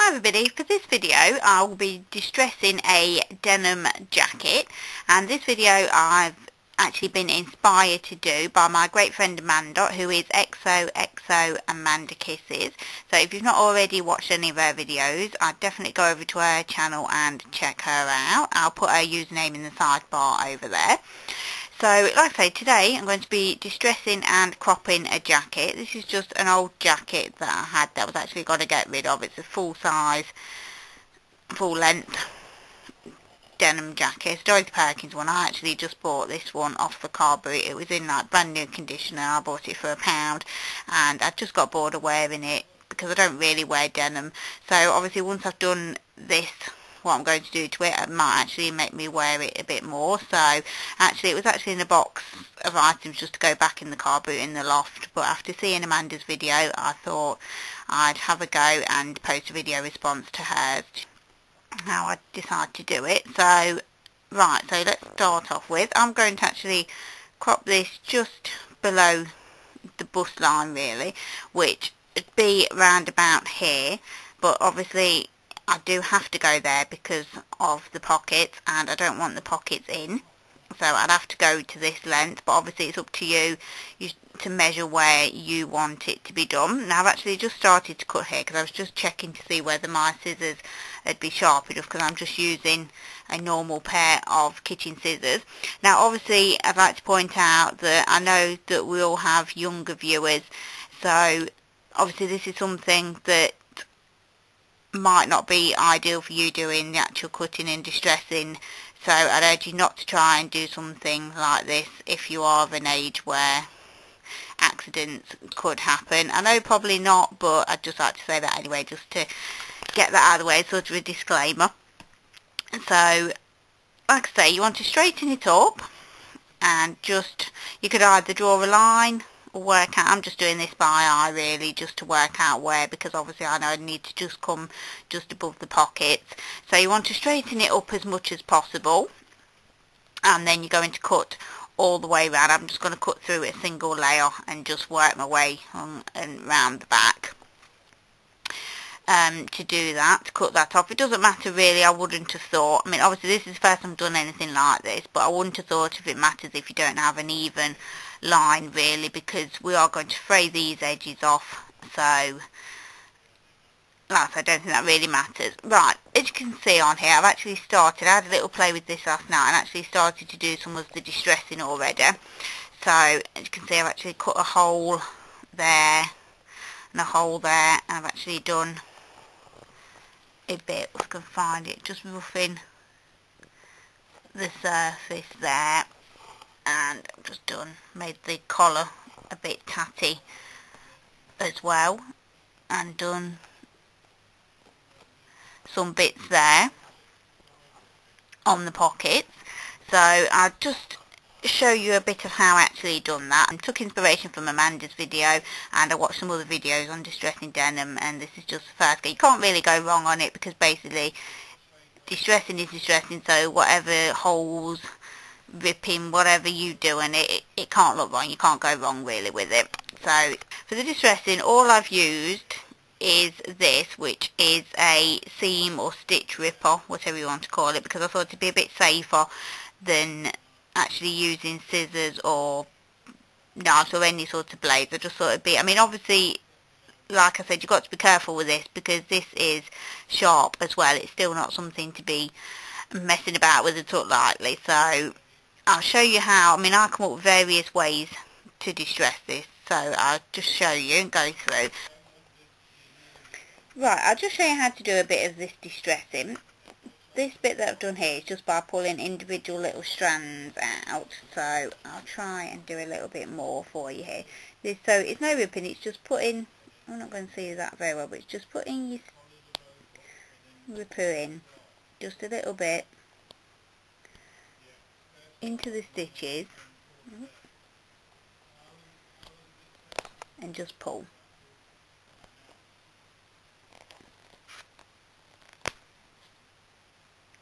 Hi everybody, for this video I will be distressing a denim jacket, and this video I've actually been inspired to do by my great friend Amanda, who is xoxoamandakisses. So if you've not already watched any of her videos, I'd definitely go over to her channel and check her out. I'll put her username in the sidebar over there. So, like I say, today I'm going to be distressing and cropping a jacket. This is just an old jacket that I had that was actually got to get rid of. It's a full size, full length denim jacket. It's Dorothy Perkins one. I actually just bought this one off the car boot. It was in like brand new condition and I bought it for £1, and I just got bored of wearing it because I don't really wear denim. So obviously once I've done this, what I'm going to do to it, it might actually make me wear it a bit more. So actually it was actually in a box of items just to go back in the car boot in the loft, but after seeing Amanda's video I thought I'd have a go and post a video response to hers, how I decided to do it. So right, so let's start off with, I'm going to actually crop this just below the bust line really, which would be round about here, but obviously I do have to go there because of the pockets, and I don't want the pockets in, so I'd have to go to this length. But obviously it's up to you to measure where you want it to be done. Now I've actually just started to cut here because I was just checking to see whether my scissors would be sharp enough, because I'm just using a normal pair of kitchen scissors. Now obviously I'd like to point out that I know that we all have younger viewers, so obviously this is something that might not be ideal for you doing the actual cutting and distressing, so I'd urge you not to try and do something like this if you are of an age where accidents could happen. I know probably not, but I'd just like to say that anyway, just to get that out of the way, sort of a disclaimer. So like I say, you want to straighten it up, and just, you could either draw a line or work out, I'm just doing this by eye really, just to work out where, because obviously I know I need to just come just above the pockets. So you want to straighten it up as much as possible, and then you're going to cut all the way around. I'm just going to cut through a single layer and just work my way on and round the back. To do that, to cut that off, it doesn't matter really. I wouldn't have thought, I mean obviously this is the first time I've done anything like this, but I wouldn't have thought if it matters if you don't have an even line really, because we are going to fray these edges off. So I don't think that really matters. Right, as you can see on here, I've actually started, I had a little play with this last night and actually started to do some of the distressing already. So as you can see, I've actually cut a hole there and a hole there, and I've actually done a bit, if I can find it, just roughing the surface there, and I've just made the collar a bit tatty as well, and done some bits there on the pockets. So I'll just show you a bit of how I actually done that. I took inspiration from Amanda's video, and I watched some other videos on distressing denim, and this is just the first go. You can't really go wrong on it, because basically distressing is distressing, so whatever holes, ripping, whatever you do in it, it can't look wrong. You can't go wrong really with it. So for the distressing, all I've used is this, which is a seam or stitch ripper, whatever you want to call it, because I thought it'd be a bit safer than actually using scissors or knives or any sort of blades. I just thought it'd be, I mean obviously like I said, you've got to be careful with this because this is sharp as well. It's still not something to be messing about with at all lightly. So I'll show you how, I mean I come up with various ways to distress this, so I'll just show you and go through. Right, I'll just show you how to do a bit of this distressing. This bit that I've done here is just by pulling individual little strands out, so I'll try and do a little bit more for you here. So it's no ripping, it's just putting, I'm not going to see that very well, but it's just putting your ripper in just a little bit into the stitches and just pull.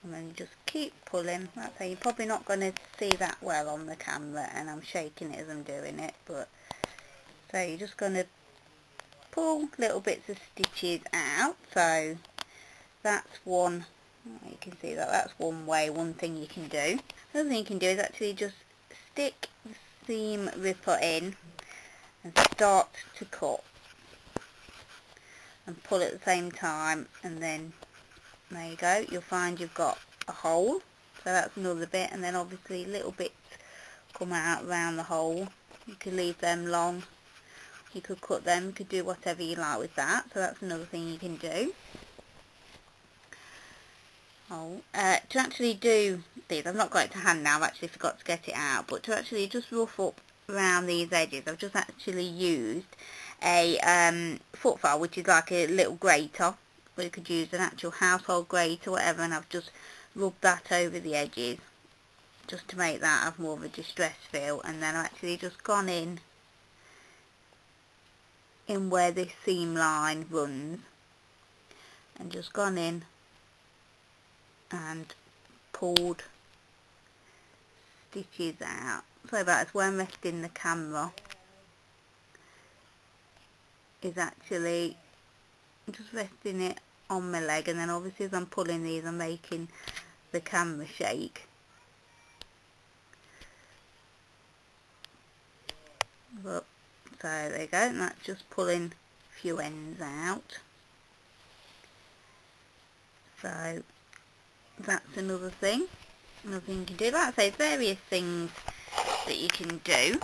And then you just keep pulling. Like I say, you're probably not going to see that well on the camera, and I'm shaking it as I'm doing it, but so you're just going to pull little bits of stitches out. So that's one, you can see that that's one way, one thing you can do. Another thing you can do is actually just stick the seam ripper in and start to cut and pull at the same time, and then there you go, you'll find you've got a hole. So that's another bit, and then obviously little bits come out around the hole. You could leave them long, you could cut them, you could do whatever you like with that. So that's another thing you can do. To actually do these, I've not got it to hand now, I've actually forgot to get it out, but to actually just rough up around these edges, I've just actually used a foot file, which is like a little grater, or you could use an actual household grater, whatever, and I've just rubbed that over the edges just to make that have more of a distressed feel. And then I've actually just gone in where this seam line runs, and just gone in and pulled stitches out. So that's where I'm resting the camera, is actually just resting it on my leg, and then obviously as I'm pulling these I'm making the camera shake. But, so there you go, and that's just pulling a few ends out. So that's another thing you can do. Like I say, various things that you can do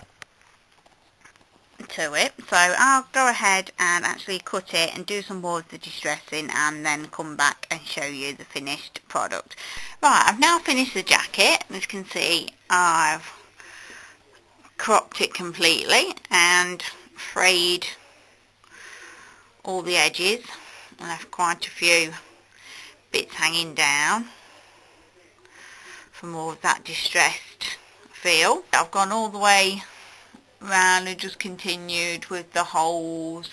to it. So I'll go ahead and actually cut it and do some more of the distressing, and then come back and show you the finished product. Right, I've now finished the jacket. As you can see, I've cropped it completely and frayed all the edges. I left quite a few bits hanging down for more of that distressed feel. I've gone all the way round and just continued with the holes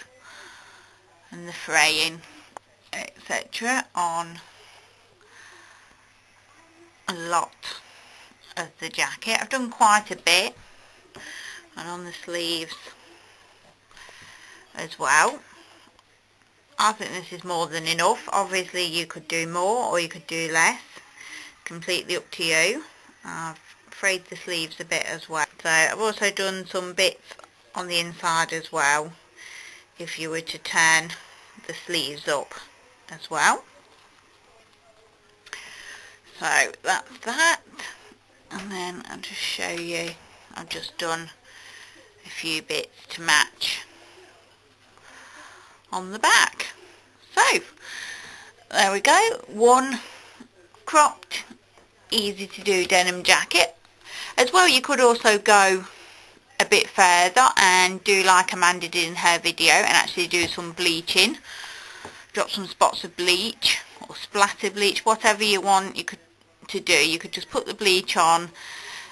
and the fraying, etc. on a lot of the jacket. I've done quite a bit, and on the sleeves as well. I think this is more than enough. Obviously you could do more or you could do less, completely up to you. I've frayed the sleeves a bit as well. So I've also done some bits on the inside as well, if you were to turn the sleeves up as well. So that's that, and then I'll just show you, I've just done a few bits to match on the back. So there we go, one cropped, easy to do denim jacket. As well, you could also go a bit further and do like Amanda did in her video and actually do some bleaching. Drop some spots of bleach or splatter bleach, whatever you want you could to do. You could just put the bleach on,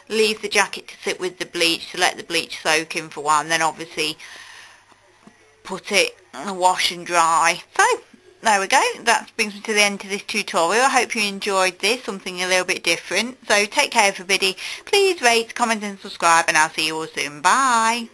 leave the jacket to sit with the bleach to let the bleach soak in for a while, and then obviously put it in the wash and dry. So there we go, that brings me to the end of this tutorial. I hope you enjoyed this, something a little bit different. So take care everybody, please rate, comment and subscribe, and I'll see you all soon. Bye.